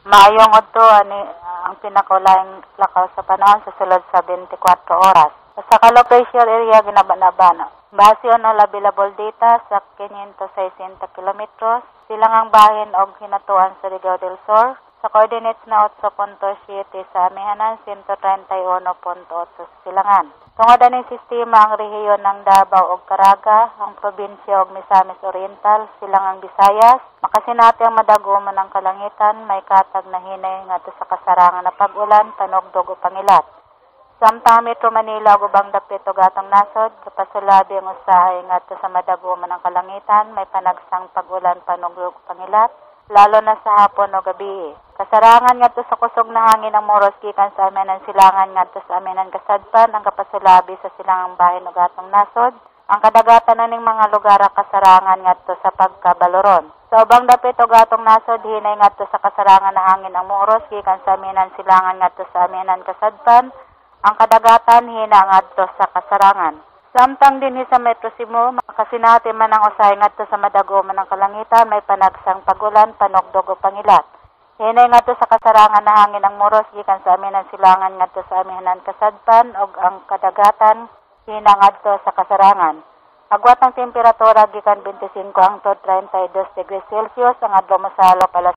Maayong adto ani ang pinakulaing lakaw sa panahon sa sulod sa 24 oras. Sa Calopation area ginabanabana. Base on available data sa 560 kilometros, silangang bahin og hinatuan sa Ligao del Sur, sa coordinates na 8.7 sa amihanan, 131.8 sa silangan. Tungod aning sistema ang rehiyon ng Davao ug Caraga, ang probinsya ug Misamis Oriental, silangang Visayas, makasinati ang madaguman ng kalangitan, may katag na hinay ngadto sa kasarangan na pag-ulan, panugdog o pangilat. Samtang Metro Manila ug ubang dapit ug atong nasod, kapasulabi ang usahay ngadto sa madaguman ng kalangitan, may panagsang pag-ulan, panugdog o pangilat, lalo na sa hapon o gabi. Kasarangan ngadto sa kusog na hangin ang moros gikan sa amihanan silangan ngadto sa amihanan kasadpan, ang kapasulabi sa silangang bahin ug atong nasod, ang kadagatan aning mga lugar kasarangan ngadto sa pagkabaloron. Sa ubang dapit ug atong nasod, hinay ngadto sa kasarangan na hangin ang moros gikan sa amihanan silangan ngadto sa amihanan kasadpan, ang kadagatan hina ngadto sa kasarangan. Samtang dinhi sa Metro Cebu, makasinati man ang usahay ngadto sa madaguman ng kalangitan, may panagsang pag-ulan, panugdog o pangilat. Hinay ngadto sa kasarangan na hangin ang moros gikan sa amihanan silangan ngadto sa amihanan kasadpan ug ang kadagatan hina ngadto sa kasarangan. Agwat ang temperatura gikan 25 hangtod 32 degrees Celsius ang adlaw mosalop alas